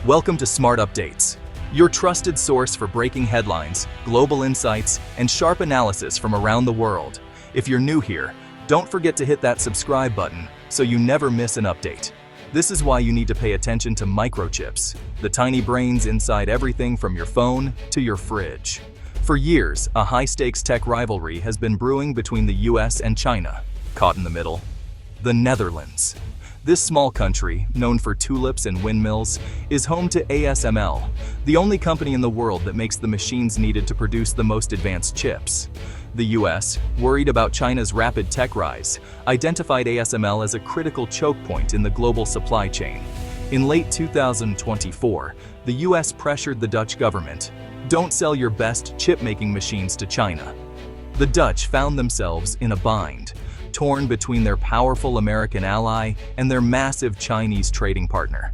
Welcome to Smart Updates, your trusted source for breaking headlines, global insights, and sharp analysis from around the world. If you're new here, don't forget to hit that subscribe button so you never miss an update. This is why you need to pay attention to microchips, the tiny brains inside everything from your phone to your fridge. For years, a high-stakes tech rivalry has been brewing between the US and China. Caught in the middle, the Netherlands. This small country, known for tulips and windmills, is home to ASML, the only company in the world that makes the machines needed to produce the most advanced chips. The US, worried about China's rapid tech rise, identified ASML as a critical choke point in the global supply chain. In late 2024, the US pressured the Dutch government, "Don't sell your best chip-making machines to China." The Dutch found themselves in a bind, torn between their powerful American ally and their massive Chinese trading partner.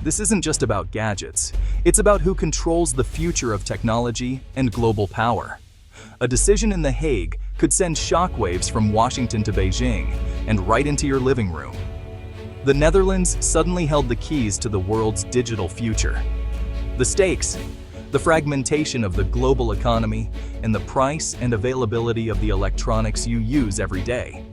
This isn't just about gadgets, it's about who controls the future of technology and global power. A decision in The Hague could send shockwaves from Washington to Beijing and right into your living room. The Netherlands suddenly held the keys to the world's digital future. The stakes: the fragmentation of the global economy, and the price and availability of the electronics you use every day.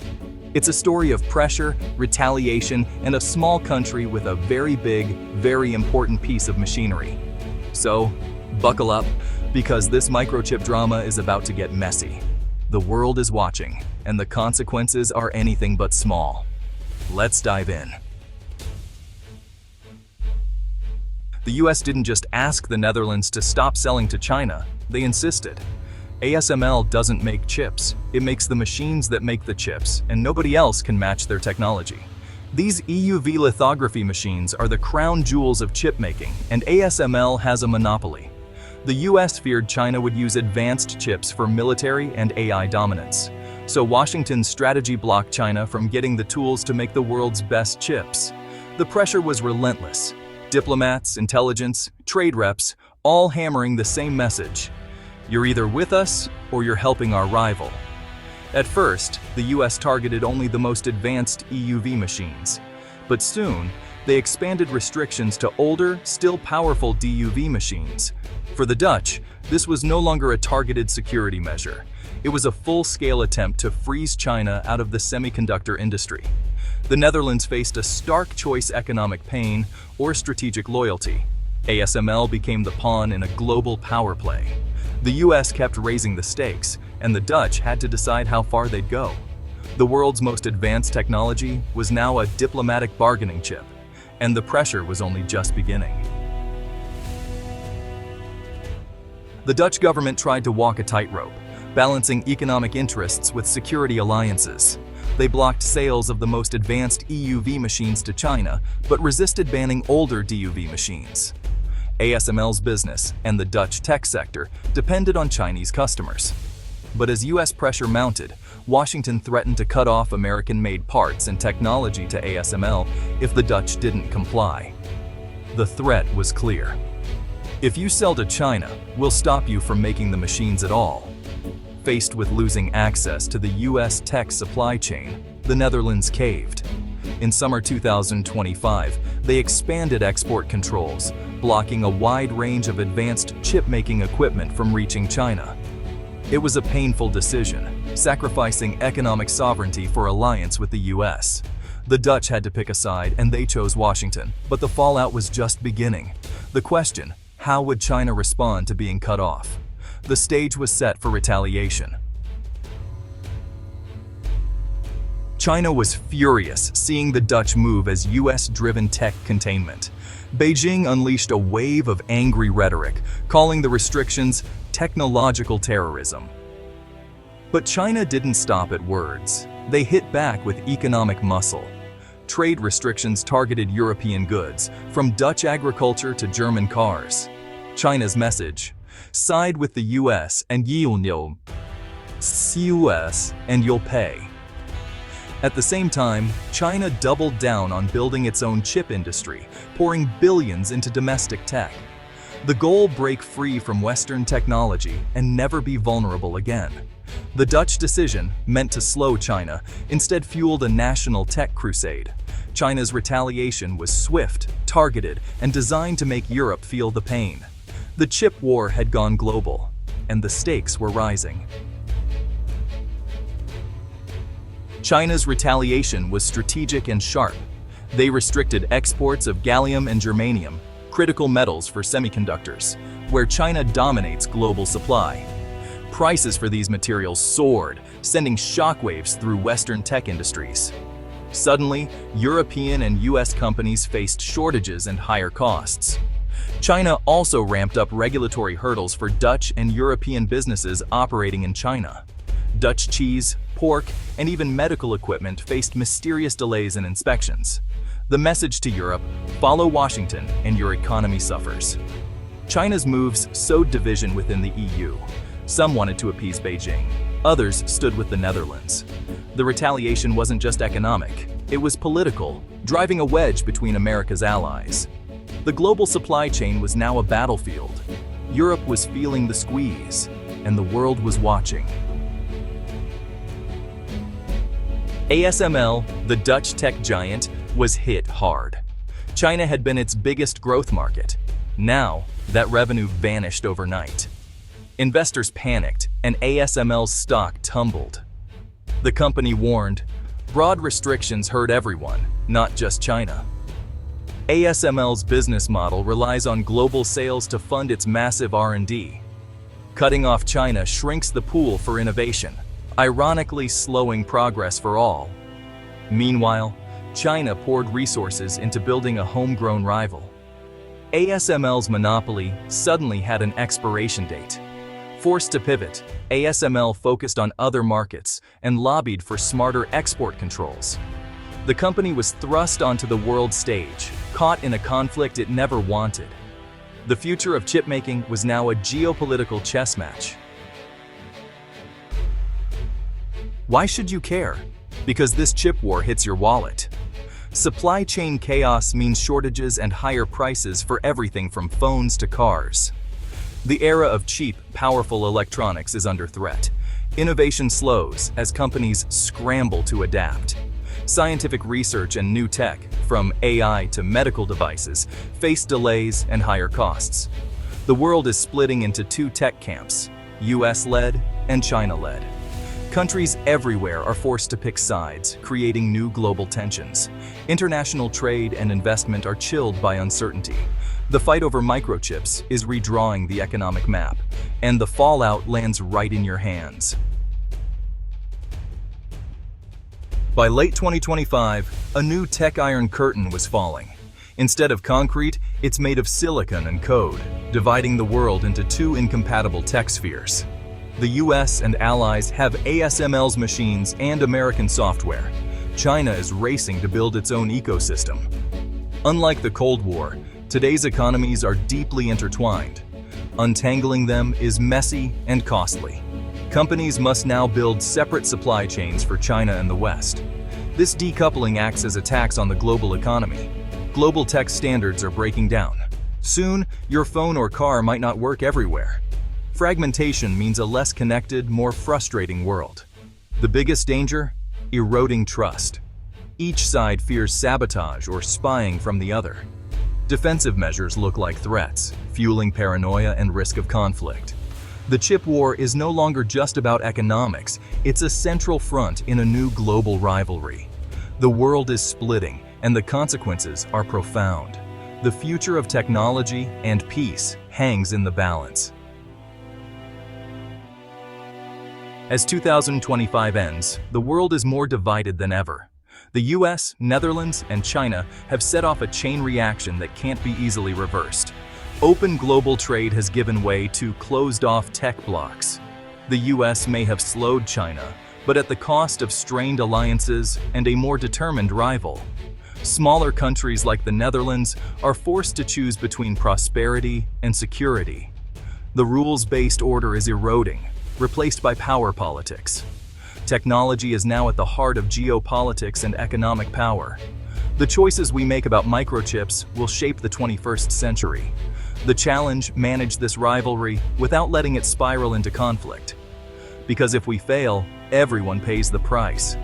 It's a story of pressure, retaliation, and a small country with a very big, very important piece of machinery. So, buckle up, because this microchip drama is about to get messy. The world is watching, and the consequences are anything but small. Let's dive in. The US didn't just ask the Netherlands to stop selling to China, they insisted. ASML doesn't make chips, it makes the machines that make the chips, and nobody else can match their technology. These EUV lithography machines are the crown jewels of chip making, and ASML has a monopoly. The US feared China would use advanced chips for military and AI dominance. So Washington's strategy blocked China from getting the tools to make the world's best chips. The pressure was relentless. Diplomats, intelligence, trade reps, all hammering the same message. You're either with us or you're helping our rival. At first, the US targeted only the most advanced EUV machines. But soon, they expanded restrictions to older, still powerful DUV machines. For the Dutch, this was no longer a targeted security measure. It was a full-scale attempt to freeze China out of the semiconductor industry. The Netherlands faced a stark choice: economic pain or strategic loyalty. ASML became the pawn in a global power play. The US kept raising the stakes, and the Dutch had to decide how far they'd go. The world's most advanced technology was now a diplomatic bargaining chip, and the pressure was only just beginning. The Dutch government tried to walk a tightrope, balancing economic interests with security alliances. They blocked sales of the most advanced EUV machines to China, but resisted banning older DUV machines. ASML's business and the Dutch tech sector depended on Chinese customers. But as US pressure mounted, Washington threatened to cut off American-made parts and technology to ASML if the Dutch didn't comply. The threat was clear. If you sell to China, we'll stop you from making the machines at all. Faced with losing access to the US tech supply chain, the Netherlands caved. In summer 2025, they expanded export controls, blocking a wide range of advanced chip-making equipment from reaching China. It was a painful decision, sacrificing economic sovereignty for alliance with the US. The Dutch had to pick a side, and they chose Washington, but the fallout was just beginning. The question: how would China respond to being cut off? The stage was set for retaliation. China was furious seeing the Dutch move as US-driven tech containment. Beijing unleashed a wave of angry rhetoric, calling the restrictions technological terrorism. But China didn't stop at words. They hit back with economic muscle. Trade restrictions targeted European goods, from Dutch agriculture to German cars. China's message: side with the US and you'll pay. At the same time, China doubled down on building its own chip industry, pouring billions into domestic tech. The goal: break free from Western technology and never be vulnerable again. The Dutch decision, meant to slow China, instead fueled a national tech crusade. China's retaliation was swift, targeted, and designed to make Europe feel the pain. The chip war had gone global, and the stakes were rising. China's retaliation was strategic and sharp. They restricted exports of gallium and germanium, critical metals for semiconductors, where China dominates global supply. Prices for these materials soared, sending shockwaves through Western tech industries. Suddenly, European and US companies faced shortages and higher costs. China also ramped up regulatory hurdles for Dutch and European businesses operating in China. Dutch cheese, pork, and even medical equipment faced mysterious delays in inspections. The message to Europe: follow Washington and your economy suffers. China's moves sowed division within the EU. Some wanted to appease Beijing. Others stood with the Netherlands. The retaliation wasn't just economic, it was political, driving a wedge between America's allies. The global supply chain was now a battlefield. Europe was feeling the squeeze, and the world was watching. ASML, the Dutch tech giant, was hit hard. China had been its biggest growth market. Now, that revenue vanished overnight. Investors panicked, and ASML's stock tumbled. The company warned, broad restrictions hurt everyone, not just China. ASML's business model relies on global sales to fund its massive R&D. Cutting off China shrinks the pool for innovation, ironically slowing progress for all. Meanwhile, China poured resources into building a homegrown rival. ASML's monopoly suddenly had an expiration date. Forced to pivot, ASML focused on other markets and lobbied for smarter export controls. The company was thrust onto the world stage, caught in a conflict it never wanted. The future of chipmaking was now a geopolitical chess match. Why should you care? Because this chip war hits your wallet. Supply chain chaos means shortages and higher prices for everything from phones to cars. The era of cheap, powerful electronics is under threat. Innovation slows as companies scramble to adapt. Scientific research and new tech, from AI to medical devices, face delays and higher costs. The world is splitting into two tech camps, US-led and China-led. Countries everywhere are forced to pick sides, creating new global tensions. International trade and investment are chilled by uncertainty. The fight over microchips is redrawing the economic map, and the fallout lands right in your hands. By late 2025, a new tech iron curtain was falling. Instead of concrete, it's made of silicon and code, dividing the world into two incompatible tech spheres. The US and allies have ASML's machines and American software. China is racing to build its own ecosystem. Unlike the Cold War, today's economies are deeply intertwined. Untangling them is messy and costly. Companies must now build separate supply chains for China and the West. This decoupling acts as a tax on the global economy. Global tech standards are breaking down. Soon, your phone or car might not work everywhere. Fragmentation means a less connected, more frustrating world. The biggest danger? Eroding trust. Each side fears sabotage or spying from the other. Defensive measures look like threats, fueling paranoia and risk of conflict. The chip war is no longer just about economics, it's a central front in a new global rivalry. The world is splitting, and the consequences are profound. The future of technology and peace hangs in the balance. As 2025 ends, the world is more divided than ever. The US, Netherlands, and China have set off a chain reaction that can't be easily reversed. Open global trade has given way to closed-off tech blocks. The US may have slowed China, but at the cost of strained alliances and a more determined rival. Smaller countries like the Netherlands are forced to choose between prosperity and security. The rules-based order is eroding, replaced by power politics. Technology is now at the heart of geopolitics and economic power. The choices we make about microchips will shape the 21st century. The challenge: manage this rivalry without letting it spiral into conflict. Because if we fail, everyone pays the price.